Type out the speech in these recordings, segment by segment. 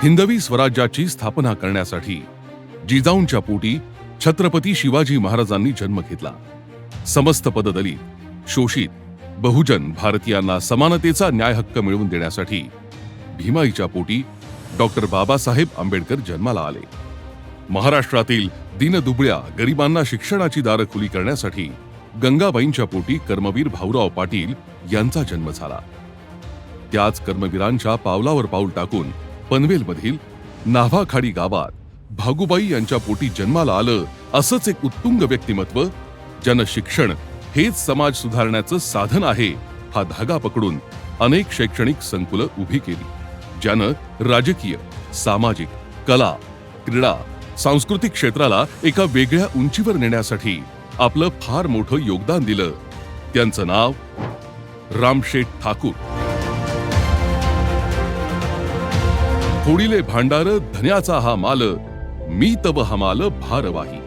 हिंदवी स्वराज्याची स्थापना करण्यासाठी जिजाऊंच्या पोटी छत्रपती शिवाजी महाराजांनी जन्म घेतला. समस्त पददलित, शोषित, बहुजन भारतीयांना समानतेचा न्याय हक्क मिळवून देण्यासाठी भीमाईच्या पोटी डॉक्टर बाबासाहेब आंबेडकर जन्माला आले. महाराष्ट्रातील दीनदुबळ्या गरिबांना शिक्षणाची दारं खुली करण्यासाठी गंगाबाईंच्या पोटी कर्मवीर भाऊराव पाटील यांचा जन्म झाला. त्याच कर्मवीरांच्या पावलावर पाऊल टाकून पनवेलमधील नाव्हाखाडी गावात भागुबाई यांच्या पोटी जन्माला आलं असंच एक उत्तुंग व्यक्तिमत्व, ज्यानं शिक्षण हेच समाज सुधारण्याचं साधन आहे हा धागा पकडून अनेक शैक्षणिक संकुलं उभी केली, ज्यानं राजकीय, सामाजिक, कला, क्रीडा, सांस्कृतिक क्षेत्राला एका वेगळ्या उंचीवर नेण्यासाठी आपलं फार मोठं योगदान दिलं. त्यांचं नाव रामशेठ ठाकूर. फोडिले भांडार धन्याचा हा माल, मी तब हमाल भारवाही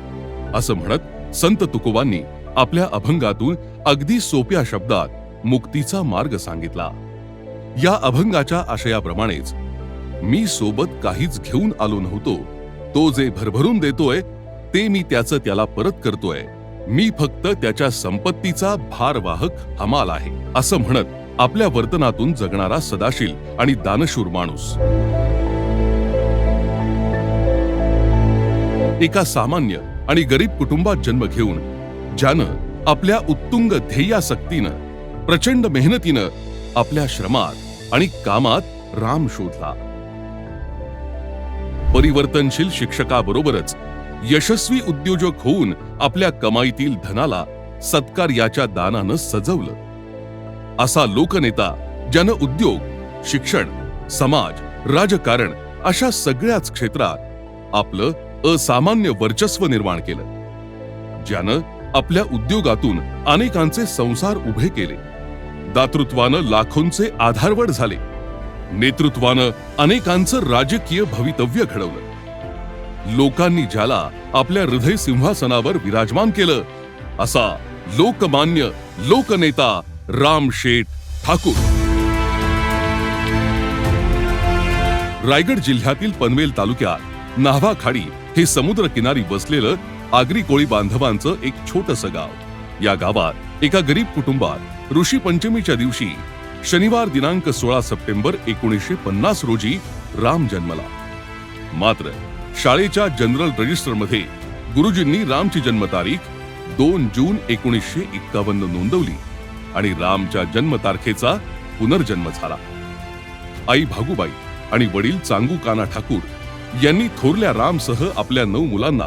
असं म्हणत संत तुकोबांनी आपल्या अभंगातून अगदी सोप्या शब्दात मुक्तीचा मार्ग सांगितला. या अभंगाच्या आशयाप्रमाणेच मी सोबत काहीच घेऊन आलो नव्हतो, तो जे भरभरून देतोय ते मी त्याचं त्याला परत करतोय, मी फक्त त्याच्या संपत्तीचा भारवाहक हमाल आहे असं म्हणत आपल्या वर्तनातून जगणारा सदाशील आणि दानशूर माणूस. एका सामान्य आणि गरीब कुटुंबात जन्म घेऊन ज्यानं आपल्या उत्तुंग ध्येयासक्तीनं, प्रचंड मेहनतीनं आपल्या श्रमात आणि कामात राम शोधला. परिवर्तनशील शिक्षकाबरोबरच यशस्वी उद्योजक होऊन आपल्या कमाईतील धनाला सत्कार्याच्या दानानं सजवलं. असा लोकनेता ज्यानं उद्योग, शिक्षण, समाज, राजकारण अशा सगळ्याच क्षेत्रात आपलं असामान्य वर्चस्व निर्माण केलं. ज्यानं आपल्या उद्योगातून अनेकांचे संसार उभे केले, दातृत्वानं लाखोंचे आधारवड झाले, नेतृत्वानं अनेकांचं राजकीय भवितव्य घडवलं. लोकांनी ज्याला आपल्या हृदय सिंहासनावर विराजमान केलं असा लोकमान्य लोकनेता रामशेठ ठाकूर. रायगड जिल्ह्यातील पनवेल तालुक्यात नाव्हाखाडी हे समुद्र किनारी बसलेलं आगरी कोळी बांधवांचं एक छोटंसं गाव. या गावात एका गरीब कुटुंबात ऋषी पंचमीच्या दिवशी शनिवार दिनांक 16 सप्टेंबर 1950 रोजी राम जन्मला. मात्र शाळेच्या जनरल रजिस्टरमध्ये गुरुजींनी रामची जन्मतारीख 2 जून 1951 नोंदवली आणि रामच्या जन्मतारखेचा पुनर्जन्म झाला. आई भागुबाई आणि वडील चांगू काना ठाकूर यांनी थोरल्या रामसह आपल्या 9 मुलांना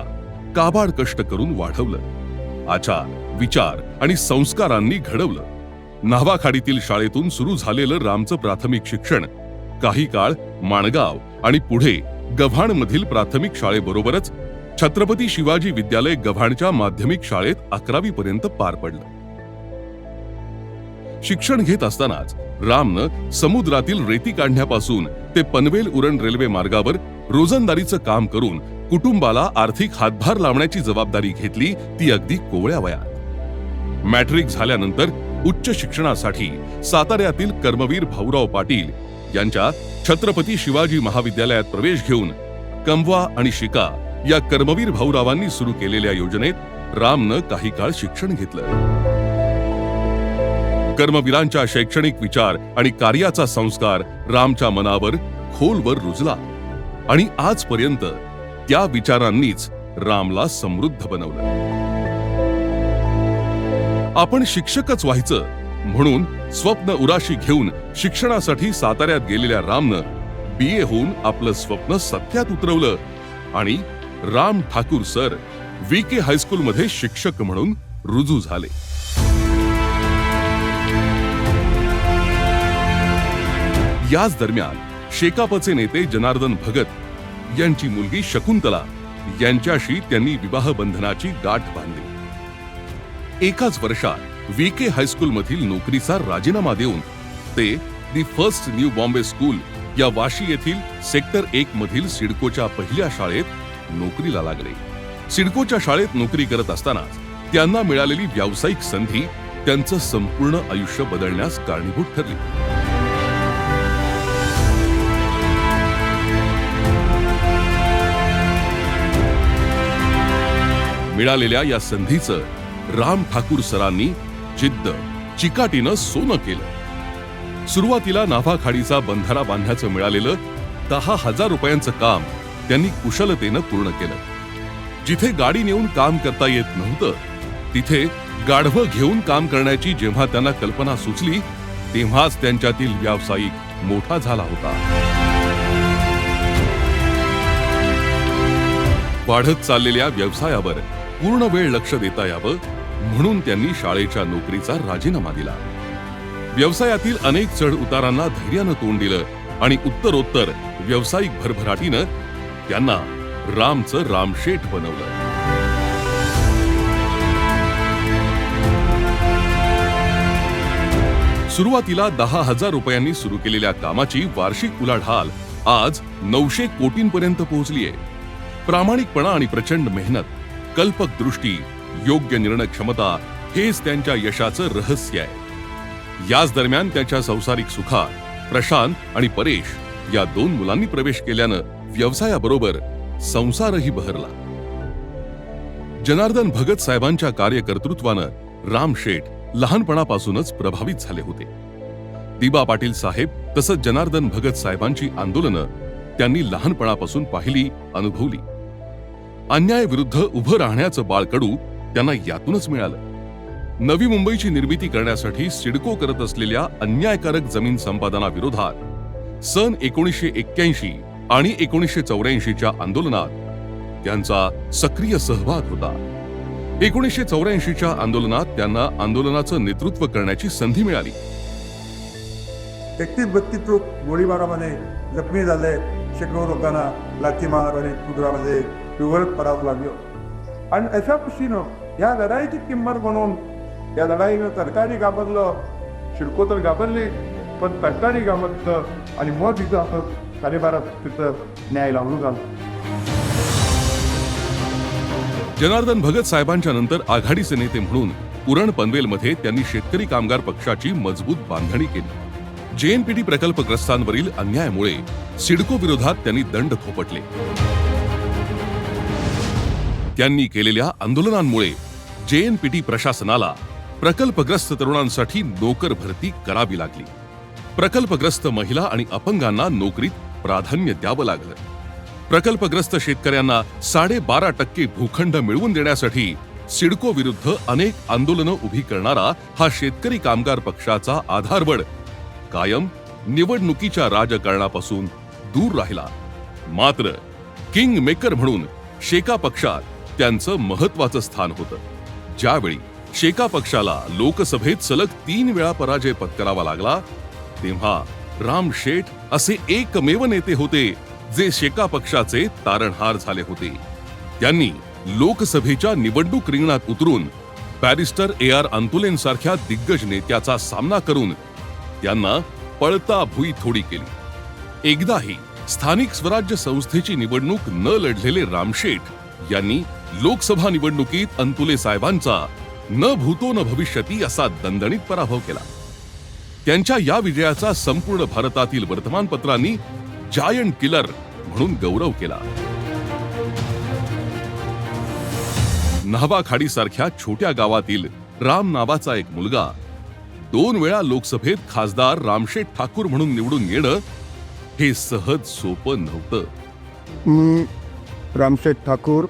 काबाड कष्ट करून वाढवलं, आचार, विचार आणि संस्कारांनी घडवलं. नाव्हाखाडीतील शाळेतून सुरू झालेलं रामचं प्राथमिक शिक्षण काही काळ माणगाव आणि पुढे गव्हाणमधील प्राथमिक शाळेबरोबरच छत्रपती शिवाजी विद्यालय गव्हाणच्या माध्यमिक शाळेत 11वी पर्यंत पार पडलं. शिक्षण घेत असतानाच रामनं समुद्रातील रेती काढण्यापासून ते पनवेल उरण रेल्वे मार्गावर रोजंदारीचं काम करून कुटुंबाला आर्थिक हातभार लावण्याची जबाबदारी घेतली, ती अगदी कोवळ्या वयात. मॅट्रिक झाल्यानंतर उच्च शिक्षणासाठी साताऱ्यातील कर्मवीर भाऊराव पाटील यांच्या छत्रपती शिवाजी महाविद्यालयात प्रवेश घेऊन कमवा आणि शिका या कर्मवीर भाऊरावांनी सुरू केलेल्या योजनेत रामनं काही काळ शिक्षण घेतलं. कर्मवीरांच्या शैक्षणिक विचार आणि कार्याचा संस्कार रामच्या मनावर खोलवर रुजला आणि आजपर्यंत त्या विचारांनीच रामला समृद्ध बनवलं. आपण शिक्षकच व्हायचं म्हणून स्वप्न उराशी घेऊन शिक्षणासाठी साताऱ्यात गेलेल्या रामनं BA होऊन आपलं स्वप्न सत्यात उतरवलं आणि राम ठाकूर सर VK हायस्कूलमध्ये शिक्षक म्हणून रुजू झाले. याच दरम्यान शेकापचे नेते जनार्दन भगत यांची मुलगी शकुंतला यांच्याशी त्यांनी विवाह बंधनाची गाठ बांधली. एकाच वर्षात VK हायस्कूल मधील नोकरीचा राजीनामा देऊन ते the first new Bombay school या वाशी येथील सेक्टर 1 मधील सिडकोच्या पहिल्या शाळेत नोकरीला लागले. सिडकोच्या शाळेत नोकरी करत असतानाच त्यांना मिळालेली व्यावसायिक संधी त्यांचं संपूर्ण आयुष्य बदलण्यास कारणीभूत ठरली. मिळालेल्या या संधीचं राम ठाकूर सरांनी जिद्द चिकाटीनं सोनं केलं. सुरुवातीला नाभा खाडीचा बंधारा बांधण्याचं मिळालेलं 10,000 रुपयांचं काम त्यांनी कुशलतेनं पूर्ण केलं. जिथे गाडी नेऊन काम करता येत नव्हतं तिथे गाढवं घेऊन काम करण्याची जेव्हा त्यांना कल्पना सुचली तेव्हाच त्यांच्यातील व्यावसायिक मोठा झाला होता. वाढत चाललेल्या व्यवसायावर पूर्ण वेळ लक्ष देता यावं म्हणून त्यांनी शाळेच्या नोकरीचा राजीनामा दिला. व्यवसायातील अनेक चढ उतारांना धैर्यानं तोंड दिलं आणि उत्तरोत्तर व्यावसायिक भरभराटीनं त्यांना रामचं रामशेठ बनवलं. सुरुवातीला 10,000 रुपयांनी सुरू केलेल्या कामाची वार्षिक उलाढाल आज 900 कोटींपर्यंत पोहोचली आहे. प्रामाणिकपणा आणि प्रचंड मेहनत, कल्पक दृष्टी, योग्य निर्णय क्षमता हेच त्यांच्या यशाचं रहस्य आहे. याच दरम्यान त्याच्या संसारिक सुखात प्रशांत आणि परेश या 2 मुलांनी प्रवेश केल्यानं व्यवसायाबरोबर संसारही बहरला. जनार्दन भगत साहेबांच्या कार्यकर्तृत्वानं रामशेठ लहानपणापासूनच प्रभावित झाले होते. दिबा पाटील साहेब तसंच जनार्दन भगत साहेबांची आंदोलनं त्यांनी लहानपणापासून पाहिली, अनुभवली. अन्यायाविरुद्ध उभं राहण्याचं बाळकडू त्यांना यातूनच मिळालं. नवी मुंबईची निर्मिती करण्यासाठी सिडको करत असलेल्या अन्यायकारक जमीन संपादनाविरोधात सन 1981 आणि 1984च्या आंदोलनात त्यांचा सक्रिय सहभाग होता. 1984च्या आंदोलनात त्यांना आंदोलनाचं नेतृत्व करण्याची संधी मिळाली. 31-32 लोक गोळीबारामध्ये जखमी झाले. शेकडो लोकांना लाठीमार आणि कुदरामध्ये पिवळत पडावं लागलं. आणि अशा पद्धतीनं या लढाईची किंमत म्हणून या लढाईनं सरकारी घाबरलं, शिडको तर घाबरली, पण सरकारी घाबरलं आणि मग तिथं आपण 12.5 तिथं न्याय लावून झालं. जनार्दन भगत साहेबांच्या नंतर आघाडीचे नेते म्हणून उरण पनवेलमध्ये त्यांनी शेतकरी कामगार पक्षाची मजबूत बांधणी केली. जेएनपीटी प्रकल्पग्रस्तांवरील अन्यायामुळे सिडको विरोधात त्यांनी दंड थोपटले. त्यांनी केलेल्या आंदोलनांमुळे जेएनपीटी प्रशासनाला प्रकल्पग्रस्त तरुणांसाठी नोकर भरती करावी लागली. प्रकल्पग्रस्त महिला आणि अपंगांना नोकरीत प्राधान्य द्यावं लागलं. प्रकल्पग्रस्त शेतकऱ्यांना 12.5% भूखंड मिळवून देण्यासाठी सिडको विरुद्ध अनेक आंदोलनं उभी करणारा हा शेतकरी कामगार पक्षाचा आधारवड कायम निवडणुकीच्या राजकारणापासून दूर राहिला. मात्र किंग मेकर म्हणून शेका पक्षात त्यांचं महत्वाचं स्थान होतं. ज्यावेळी शेका पक्षाला लोकसभेत सलग 3 वेळा पराजय पत्करावा लागला तेव्हा राम शेठ असे एकमेव नेते होते जे शेका पक्षाचे तारणहार झाले होते. त्यांनी लोकसभेच्या निवडणूक रिंगणात उतरून बॅरिस्टर AR अंतुलेंसारख्या दिग्गज नेत्याचा सामना करून त्यांना पळता भुई थोडी केली. एकदाही स्थानिक स्वराज्य संस्थेची निवडणूक न लढलेले रामशेठ यांनी लोकसभा निवडणुकीत अंतुले साहेबांचा न भूतो न भविष्यती असा दणदणीत पराभव केला. त्यांच्या या विजयाचा संपूर्ण भारतातील वर्तमानपत्रांनी जायंट किलर म्हणून गौरव केला. नाहवा खाडीसारख्या छोट्या गावातील राम नावाचा एक मुलगा 2 वेळा लोकसभेत खासदार रामशेठ ठाकूर म्हणून निवडून येणं हे सहज सोपं नव्हतं. मी रामशेठ ठाकूर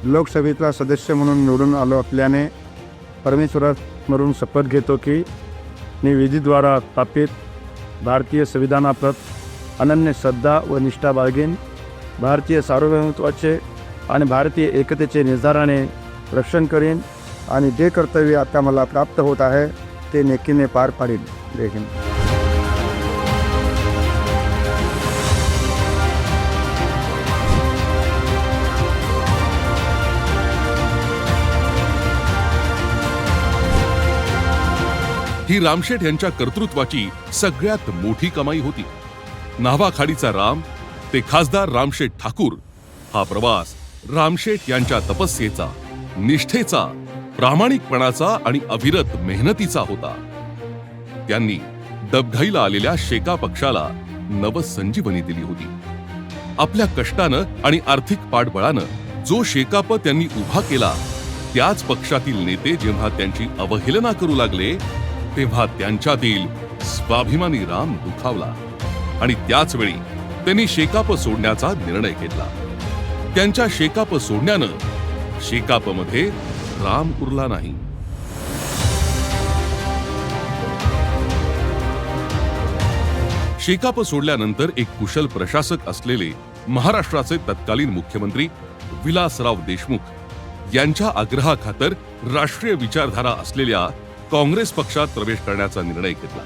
लोकसभेतला सदस्य म्हणून निवडून आलो असल्याने परमेश्वरासमोरून शपथ घेतो की मी विधीद्वारा स्थापित भारतीय संविधानाप्रत अनन्य श्रद्धा व निष्ठा बाळगेन. भारतीय सार्वभौमत्वाचे आणि भारतीय एकतेचे निर्धाराने रक्षण करेन आणि जे कर्तव्य आता मला प्राप्त होत आहे ते नेकीने पार पाडेन. जय हिंद. ही रामशेठ यांच्या कर्तृत्वाची सगळ्यात मोठी कमाई होती. नाहवा खाडीचा राम ते खासदार रामशेठ ठाकूर हा प्रवास रामशेठ यांच्या तपस्येचा, निष्ठेचा, प्रामाणिकपणाचा आणि अविरत मेहनतीचा होता. त्यांनी डबघाईला आलेल्या शेका पक्षाला नवसंजीवनी दिली होती. आपल्या कष्टानं आणि आर्थिक पाठबळानं जो शेकाप त्यांनी उभा केला त्याच पक्षातील नेते जेव्हा त्यांची अवहेलना करू लागले तेव्हा त्यांच्यातील स्वाभिमानी राम दुखावला आणि त्याच वेळी त्यांनी शेकाप सोडण्याचा निर्णय घेतला. त्यांच्या शेकाप सोडण्यानं शेकापमध्ये राम उरला नाही. शेकाप सोडल्यानंतर एक कुशल प्रशासक असलेले महाराष्ट्राचे तत्कालीन मुख्यमंत्री विलासराव देशमुख यांच्या आग्रहाखातर राष्ट्रीय विचारधारा असलेल्या काँग्रेस पक्षात प्रवेश करण्याचा निर्णय घेतला.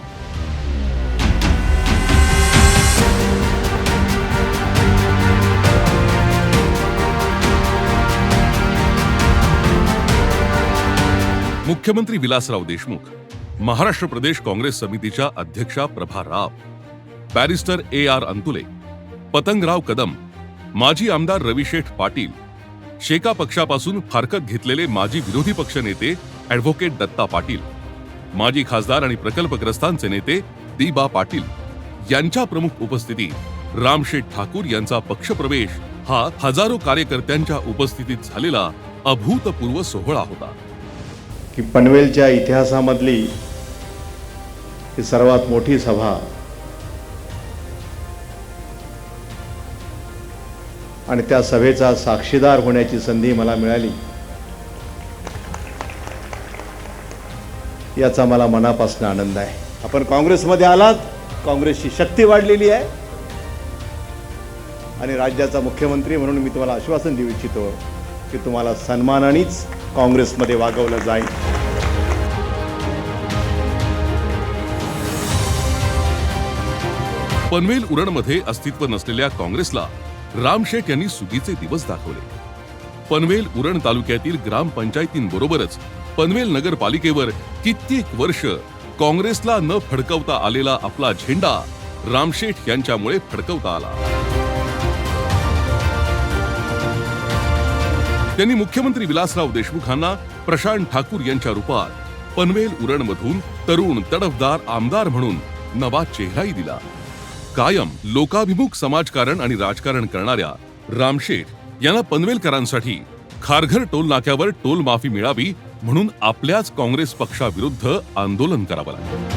मुख्यमंत्री विलासराव देशमुख, महाराष्ट्र प्रदेश काँग्रेस समितीच्या अध्यक्षा प्रभा राव, बॅरिस्टर AR अंतुले, पतंगराव कदम, माजी आमदार रविशेठ पाटील, शेका पक्षापासून फारकत घेतलेले माजी विरोधी पक्ष नेते ॲडव्होकेट दत्ता पाटील, माजी खासदार आणि प्रकल्पग्रस्तांचे नेते दिबा पाटील यांच्या प्रमुख उपस्थितीत रामशेठ ठाकूर यांचा पक्षप्रवेश हा हजारो कार्यकर्त्यांच्या उपस्थितीत झालेला अभूतपूर्व सोहळा होता. की पनवेलच्या इतिहासामधली ही सर्वात मोठी सभा आणि त्या सभेचा साक्षीदार होण्याची संधी मला मिळाली याचा मला मनापासून आनंद आहे. आपण काँग्रेसमध्ये आलात, काँग्रेसची शक्ती वाढलेली आहे आणि राज्याचा मुख्यमंत्री म्हणून मी तुम्हाला आश्वासन देऊ इच्छितो की तुम्हाला सन्मानानेच काँग्रेसमध्ये वागवलं जाईल. पनवेल उरणमध्ये अस्तित्व नसलेल्या काँग्रेसला रामशेठ यांनी सुगीचे दिवस दाखवले. पनवेल उरण तालुक्यातील ग्रामपंचायतींबरोबरच पनवेल नगरपालिकेवर कित्येक वर्ष काँग्रेसला न फडकवता आलेला आपला झेंडा रामशेठ यांच्यामुळे फडकवता आला. त्यांनी मुख्यमंत्री विलासराव देशमुखांना प्रशांत ठाकूर यांच्या रूपात पनवेल उरणमधून तरुण तडफदार आमदार म्हणून नवा चेहराही दिला. कायम लोकाभिमुख समाजकारण आणि राजकारण करणाऱ्या रामशेठ यांना पनवेलकरांसाठी खारघर टोल नाक्यावर टोल माफी मिळावी म्हणून आपल्याच काँग्रेस पक्षाविरुद्ध आंदोलन करावं लागलं.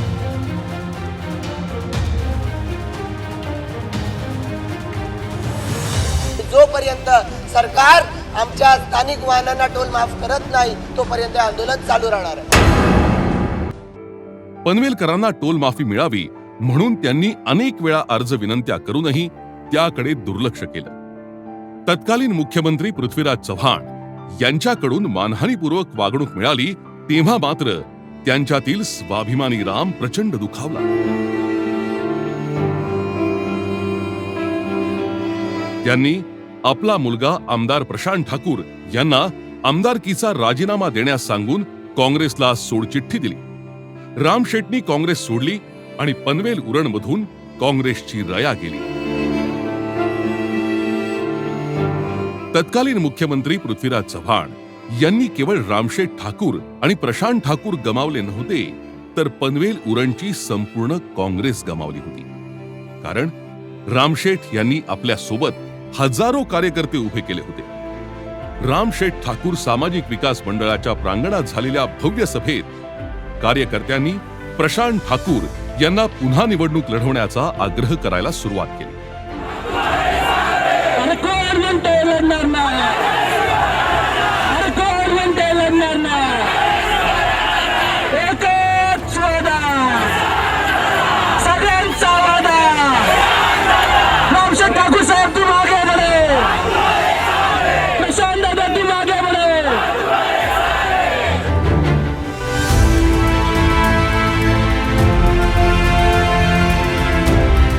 जोपर्यंत सरकार आमच्या स्थानिक वाहनांना टोल माफ करत नाही तोपर्यंत आंदोलन चालू राहणार आहे. पनवेलकरांना टोल माफी मिळावी म्हणून त्यांनी अनेक वेळा अर्ज विनंत्या करूनही त्याकडे दुर्लक्ष केलं. तत्कालीन मुख्यमंत्री पृथ्वीराज चव्हाण यांच्याकडून मानहानीपूर्वक वागणूक मिळाली तेव्हा मात्र त्यांच्यातील स्वाभिमानी राम प्रचंड दुखावला. त्यांनी आपला मुलगा आमदार प्रशांत ठाकूर यांना आमदारकीचा राजीनामा देण्यास सांगून काँग्रेसला सोडचिठ्ठी दिली. रामशेठनी काँग्रेस सोडली आणि पनवेल उरणमधून काँग्रेसची रया गेली. तत्कालीन मुख्यमंत्री पृथ्वीराज चव्हाण यांनी केवळ रामशेठ ठाकूर आणि प्रशांत ठाकूर गमावले नव्हते तर पनवेल उरणची संपूर्ण काँग्रेस गमावली होती. कारण रामशेठ यांनी आपल्या सोबत हजारो कार्यकर्ते उभे केले होते. रामशेठ ठाकूर सामाजिक विकास मंडळाच्या प्रांगणात झालेल्या भव्य सभेत कार्यकर्त्यांनी प्रशांत ठाकूर यांना पुन्हा निवडणूक लढवण्याचा आग्रह करायला सुरुवात केली.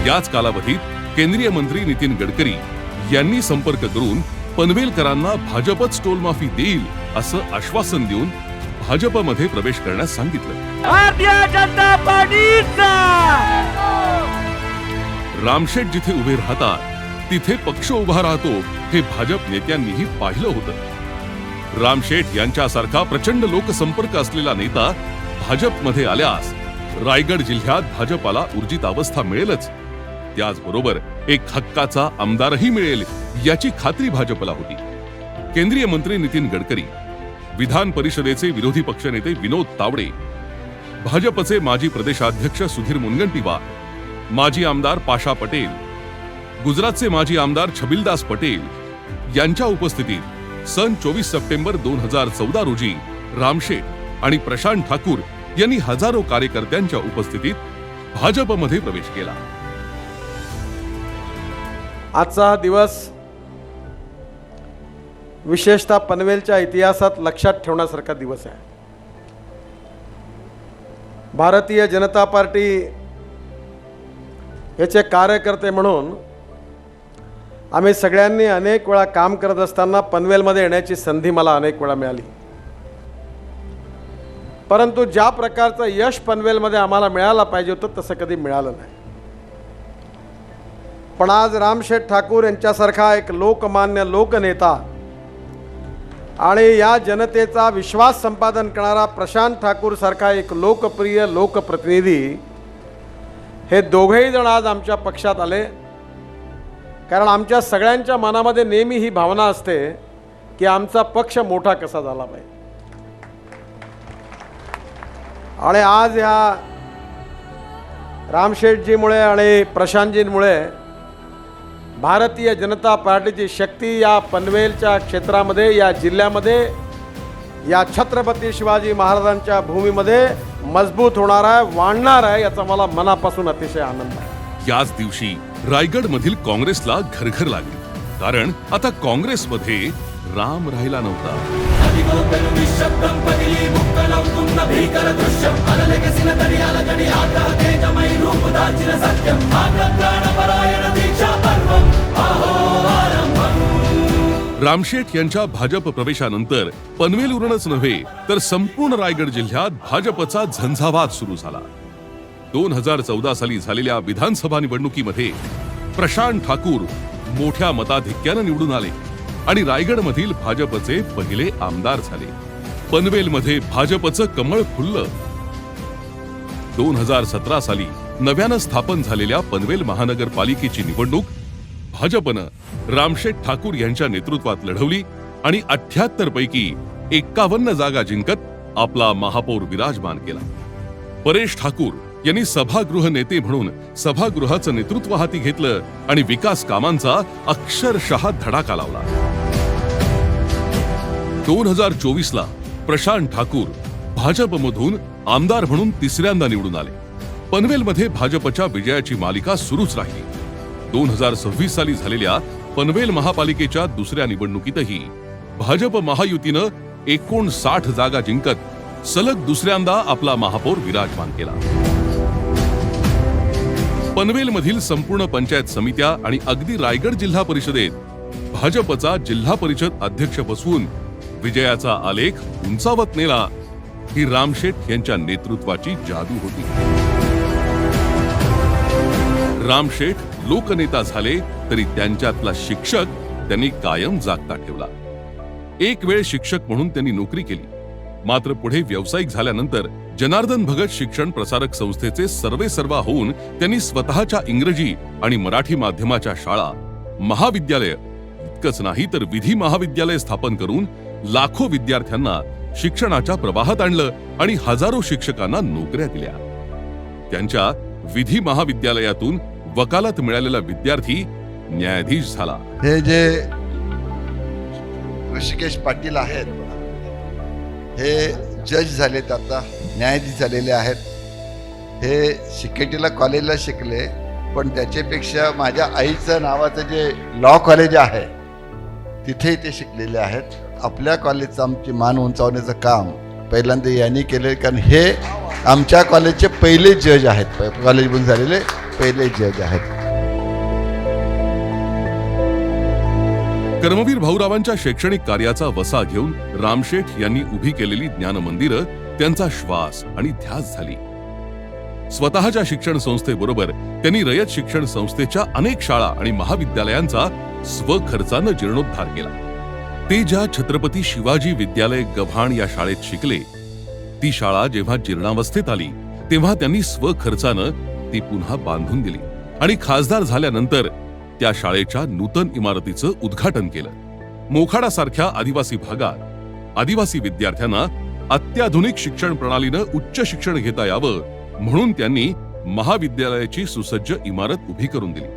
याच कालावधीत केंद्रीय मंत्री नितीन गडकरी यांनी संपर्क करून पनवेलकरांना भाजपच टोल माफी देईल असं आश्वासन देऊन भाजपमध्ये प्रवेश करण्यास सांगितलं. रामशेठ जिथे उभे राहतात तिथे पक्ष उभा राहतो हे भाजप नेत्यांनीही पाहिलं होतं. रामशेठ यांच्यासारखा प्रचंड लोकसंपर्क असलेला नेता भाजपमध्ये आल्यास रायगड जिल्ह्यात भाजपाला ऊर्जित अवस्था मिळेलच, त्याचबरोबर एक हक्काचा आमदारही मिळेल याची खात्री भाजपला होती. केंद्रीय मंत्री नितीन गडकरी, विधान परिषदेचे विरोधी पक्षनेते विनोद तावडे, भाजपचे माजी प्रदेशाध्यक्ष सुधीर मुनगंटीवार, माजी आमदार पाशा पटेल, गुजरातचे माजी आमदार छबिलदास पटेल यांच्या उपस्थितीत सन 24 सप्टेंबर 2014 रोजी रामशेठ आणि प्रशांत ठाकूर यांनी हजारो कार्यकर्त्यांच्या उपस्थितीत भाजपमध्ये प्रवेश केला. आजचा दिवस विशेषतः पनवेलच्या इतिहासात लक्षात ठेवण्यासारखा दिवस आहे. भारतीय जनता पार्टी याचे कार्यकर्ते म्हणून आम्ही सगळ्यांनी अनेक वेळा काम करत असताना पनवेलमध्ये येण्याची संधी मला अनेक वेळा मिळाली. परंतु ज्या प्रकारचं यश पनवेलमध्ये आम्हाला मिळायला पाहिजे होतं तसं कधी मिळालं नाही. पण आज रामशेठ ठाकूर यांच्यासारखा एक लोकमान्य लोकनेता आणि या जनतेचा विश्वास संपादन करणारा प्रशांत ठाकूर सारखा एक लोकप्रिय लोकप्रतिनिधी हे दोघेही जण आज आमच्या पक्षात आले. कारण आमच्या सगळ्यांच्या मनामध्ये नेहमी ही भावना असते की आमचा पक्ष मोठा कसा झाला पाहिजे. आणि आज ह्या रामशेठजीमुळे आणि प्रशांतजींमुळे भारतीय जनता पार्टीची शक्ती या पनवेलच्या क्षेत्रामध्ये, या जिल्ह्यामध्ये, या छत्रपती शिवाजी महाराजांच्या भूमीमध्ये मजबूत होणार आहे, वाढणार आहे, याचा मला मनापासून अतिशय आनंद आहे. याच दिवशी रायगड मधील काँग्रेसला घरघर लागली. कारण आता काँग्रेसमध्ये राम राहिला नव्हता. रामशेठ यांच्या भाजप प्रवेशानंतर पनवेलवरूनच नव्हे तर संपूर्ण रायगड जिल्ह्यात भाजपचा झंझावात सुरू झाला. 2014 साली झालेल्या विधानसभा निवडणुकीमध्ये प्रशांत ठाकूर मोठ्या मताधिक्यानं निवडून आले आणि रायगडमधील भाजपचे पहिले आमदार झाले. पनवेलमध्ये भाजपचं कमळ फुललं. 2017 साली नव्यानं स्थापन झालेल्या पनवेल महानगरपालिकेची निवडणूक भाजपनं रामशेठ ठाकूर यांच्या नेतृत्वात लढवली आणि 78 पैकी 51 जागा जिंकत आपला महापौर विराजमान केला. परेश ठाकूर यांनी सभागृह नेते म्हणून सभागृहाचं नेतृत्व हाती घेतलं आणि विकास कामांचा अक्षरशः धडाका लावला. 2024 ला प्रशांत ठाकूर भाजपमधून आमदार म्हणून तिसऱ्यांदा निवडून आले. पनवेलमध्ये भाजपच्या विजयाची मालिका सुरूच राहिली. 2026 साली झालेल्या पनवेल महापालिकेच्या दुसऱ्या निवडणुकीतही भाजप महायुतीनं 59 जागा जिंकत सलग दुसऱ्यांदा आपला महापौर विराजमान केला. पनवेलमधील संपूर्ण पंचायत समित्या आणि अगदी रायगड जिल्हा परिषदेत भाजपचा जिल्हा परिषद अध्यक्ष बसवून विजयाचा आलेख उंचावत नेला. ही रामशेठ यांच्या नेतृत्वाची जादू होती. रामशेठ लोकनेता झाले तरी त्यांच्यातला शिक्षक त्यांनी कायम जागता ठेवला. एक वेळ शिक्षक म्हणून त्यांनी नोकरी केली. मात्र पुढे व्यावसायिक झाल्यानंतर जनार्दन भगत शिक्षण प्रसारक संस्थेचे सर्वेसर्वा होऊन त्यांनी स्वतःच्या इंग्रजी आणि मराठी माध्यमाच्या शाळा, महाविद्यालय इतकंच नाही तर विधी महाविद्यालय स्थापन करून लाखो विद्यार्थ्यांना शिक्षणाच्या प्रवाहात आणलं आणि हजारो शिक्षकांना नोकऱ्या दिल्या. त्यांच्या विधी महाविद्यालयातून वकालत मिळालेला विद्यार्थी न्यायाधीश झाला. हे जे ऋषिकेश पाटील आहेत हे जज झालेत, आता न्यायाधीश झालेले आहेत. हे शिकेटीला कॉलेजला शिकले, पण त्याच्यापेक्षा माझ्या आईचं नावाचं जे लॉ कॉलेज आहे तिथेही ते शिकलेले आहेत. आपल्या कॉलेजचं आमची मान उंचावण्याचं काम पहिल्यांदा यांनी केलं, कारण हे आमच्या कॉलेजचे पहिले जज आहेत, कॉलेज बंद झालेले पहिले जज आहेत. कर्मवीर भाऊरावांच्या शैक्षणिक कार्याचा वसा घेऊन रामशेठ यांनी उभी केलेली ज्ञान मंदिरं त्यांचा श्वास आणि ध्यास झाली. स्वतःच्या शिक्षण संस्थेबरोबर त्यांनी रयत शिक्षण संस्थेच्या अनेक शाळा आणि महाविद्यालयांचा स्वखर्चानं जीर्णोद्धार केला. ते ज्या छत्रपती शिवाजी विद्यालय गव्हाण या शाळेत शिकले, ती शाळा जेव्हा जीर्णावस्थेत आली तेव्हा त्यांनी स्वखर्चानं ती पुन्हा बांधून दिली आणि खासदार झाल्यानंतर त्या शाळेच्या नूतन इमारतीचं उद्घाटन केलं. मोखाडासारख्या आदिवासी भागात आदिवासी विद्यार्थ्यांना अत्याधुनिक शिक्षण प्रणालीनं उच्च शिक्षण घेता यावं म्हणून त्यांनी महाविद्यालयाची सुसज्ज इमारत उभी करून दिली.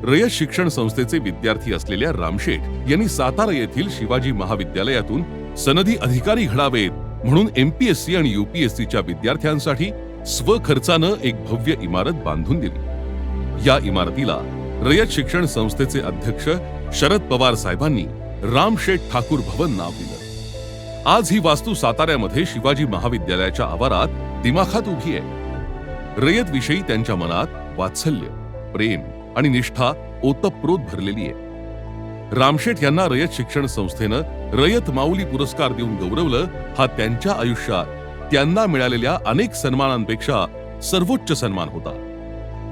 रयत शिक्षण संस्थेचे विद्यार्थी असलेल्या रामशेठ यांनी सातारा येथील शिवाजी महाविद्यालयातून सनदी अधिकारी घडावेत म्हणून MPSC आणि UPSCच्या विद्यार्थ्यांसाठी स्वखर्चानं एक भव्य इमारत बांधून दिली. या इमारतीला रयत शिक्षण संस्थेचे अध्यक्ष शरद पवार साहेबांनी रामशेठ ठाकूर भवन नाव दिलं. आज ही वास्तू साताऱ्यामध्ये शिवाजी महाविद्यालयाच्या आवारात दिमाखात उभी आहे. रयत विषयी त्यांच्या मनात वात्सल्य, प्रेम आणि निष्ठा ओतप्रोत भरलेली आहे. रामशेठ यांना रयत शिक्षण संस्थेनं रयत माऊली पुरस्कार देऊन गौरवलं. हा त्यांच्या आयुष्यात त्यांना मिळालेल्या अनेक सन्मानांपेक्षा सर्वोच्च सन्मान होता.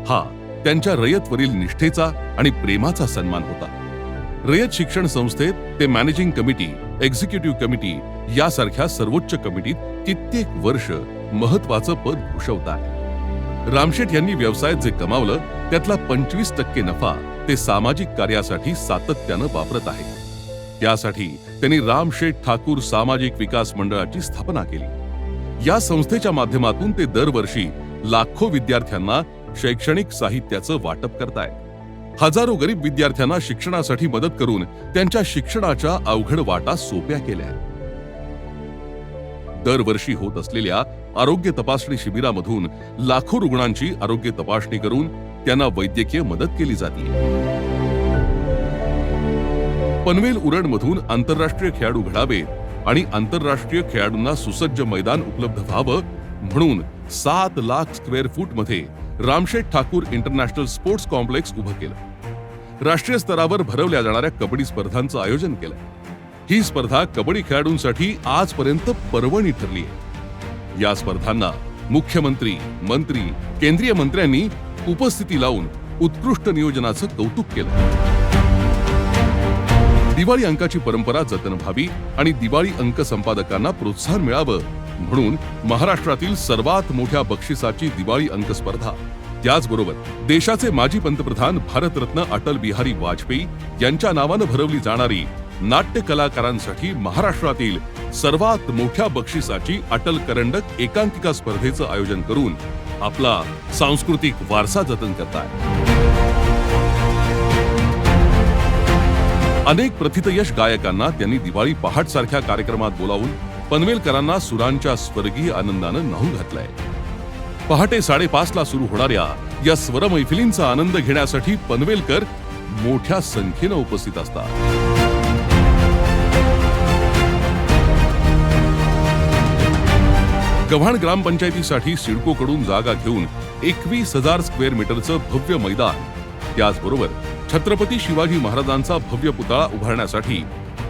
हा त्यांच्या रयतवरील निष्ठेचा आणि प्रेमाचा सन्मान होता. रयत शिक्षण संस्थेत ते मॅनेजिंग कमिटी, एक्झिक्युटिव्ह कमिटी यासारख्या सर्वोच्च कमिटीत कित्येक वर्ष महत्वाचं पद भूषवतात. रामशेठ यांनी व्यवसायात जे कमावलं त्यातला 25% नफा ते सामाजिक कार्यासाठी सातत्यानं वापरत आहेत. त्यासाठी त्यांनी रामशेठ ठाकूर सामाजिक विकास मंडळाची स्थापना केली. या संस्थेच्या माध्यमातून ते दरवर्षी लाखो विद्यार्थ्यांना शैक्षणिक साहित्याचं वाटप करतायत. हजारो गरीब विद्यार्थ्यांना शिक्षणासाठी मदत करून त्यांच्या शिक्षणाच्या अवघड वाटा सोप्या केल्या. दरवर्षी होत असलेल्या आरोग्य तपासणी शिबिरामधून लाखो रुग्णांची आरोग्य तपासणी करून त्यांना वैद्यकीय मदत केली जाते. पनवेल उरणमधून आंतरराष्ट्रीय खेळाडू घडावेत आणि आंतरराष्ट्रीय खेळाडूंना सुसज्ज मैदान उपलब्ध व्हावं म्हणून 7 लाख स्क्वेअर फूट मध्ये Ramsheth Thakur international sports complex उभं केलं. राष्ट्रीय स्तरावर भरवल्या जाणाऱ्या कबड्डी स्पर्धांचं आयोजन केलं. ही स्पर्धा कबड्डी खेळाडूंसाठी आजपर्यंत पर्वणी ठरली आहे. या स्पर्धांना मुख्यमंत्री, मंत्री, केंद्रीय मंत्र्यांनी उपस्थिती लावून उत्कृष्ट नियोजनाचं कौतुक केलं. दिवाळी अंकाची परंपरा जतन व्हावी आणि दिवाळी अंक संपादकांना प्रोत्साहन मिळावं म्हणून महाराष्ट्रातील सर्वात मोठ्या बक्षिसाची दिवाळी अंक स्पर्धा, त्याचबरोबर देशाचे माजी पंतप्रधान भारतरत्न अटल बिहारी वाजपेयी यांच्या नावानं भरवली जाणारी नाट्य कलाकारांसाठी महाराष्ट्रातील सर्वात मोठ्या बक्षिसाची अटल करंडक एकांकिका स्पर्धेचं आयोजन करून आपला सांस्कृतिक वारसा जतन करताय. अनेक प्रथितयश गायकांना त्यांनी दिवाळी पहाट सारख्या कार्यक्रमात बोलावून पनवेलकरांना सुरांच्या स्वर्गीय आनंदानं न्हाऊन घातलाय. पहाटे 5:30 ला सुरू होणाऱ्या या स्वर मैफिलींचा आनंद घेण्यासाठी पनवेलकर मोठ्या संख्येनं उपस्थित असतात. गव्हाण ग्रामपंचायतीसाठी सिडकोकडून जागा घेऊन 21,000 स्क्वेअर मीटरचं भव्य मैदान, त्याचबरोबर छत्रपती शिवाजी महाराजांचा भव्य पुतळा उभारण्यासाठी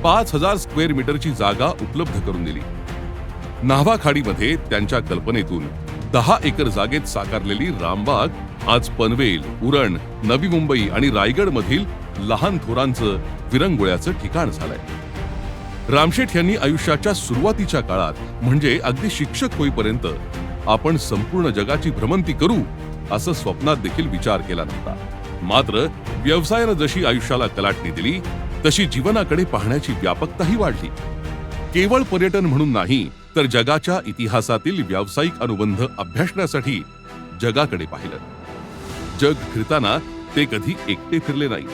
5,000 स्क्वेअर मीटरची जागा उपलब्ध करून दिली. न्हावा खाडीमध्ये त्यांच्या कल्पनेतून 10 एकर जागेत साकारलेली रामबाग आज पनवेल, उरण, नवी मुंबई आणि रायगड मधील लहान थोरांचं विरंगुळ्याचं ठिकाण झालंय. रामशेठ यांनी आयुष्याच्या सुरुवातीच्या काळात म्हणजे अगदी शिक्षक होईपर्यंत आपण संपूर्ण जगाची भ्रमंती करू असं स्वप्नात देखील विचार केला नव्हता. मात्र व्यवसायानं जशी आयुष्याला कलाटणी दिली तशी जीवनाकडे पाहण्याची व्यापकताही वाढली. केवळ पर्यटन म्हणून नाही तर जगाच्या इतिहासातील व्यावसायिक अनुबंध अभ्यासण्यासाठी जगाकडे पाहिलं. जग फिरताना ते कधी एकटे फिरले नाही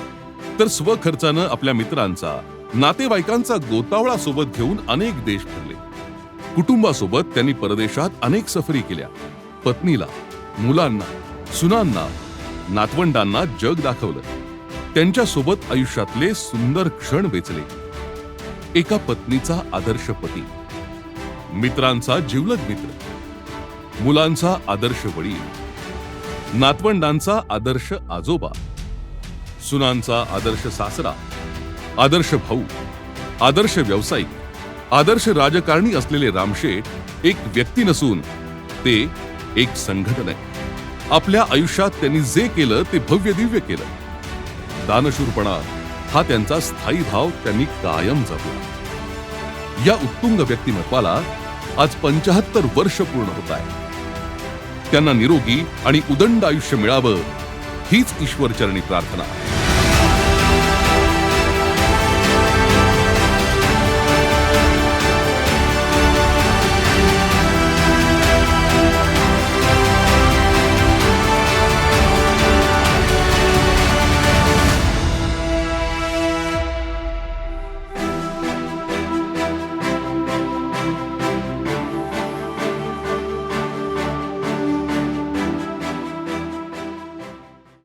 तर स्वखर्चानं आपल्या मित्रांचा, नातेवाईकांचा गोतावळा सोबत घेऊन अनेक देश फिरले. कुटुंबासोबत त्यांनी परदेशात अनेक सफरी केल्या. पत्नीला, मुलांना, सुनांना, नातवंडांना जग दाखवलं. त्यांच्यासोबत आयुष्यातले सुंदर क्षण वेचले. एका पत्नीचा आदर्श पती, मित्रांचा जिवलग मित्र, मुलांचा आदर्श वडील, नातवंडांचा आदर्श आजोबा, सुनांचा आदर्श सासरा, आदर्श भाऊ, आदर्श व्यावसायिक, आदर्श राजकारणी असलेले रामशेठ एक व्यक्ती नसून ते एक संघटन आहे. आपल्या आयुष्यात त्यांनी जे केलं ते भव्य दिव्य केलं. दानशूरपणा हा त्यांचा स्थायी भाव त्यांनी कायम जपला. या उत्तुंग व्यक्तिमत्वाला आज 75 वर्ष पूर्ण होत आहे. त्यांना निरोगी आणि उदंड आयुष्य मिळावं हीच ईश्वरचरणी प्रार्थना आहे.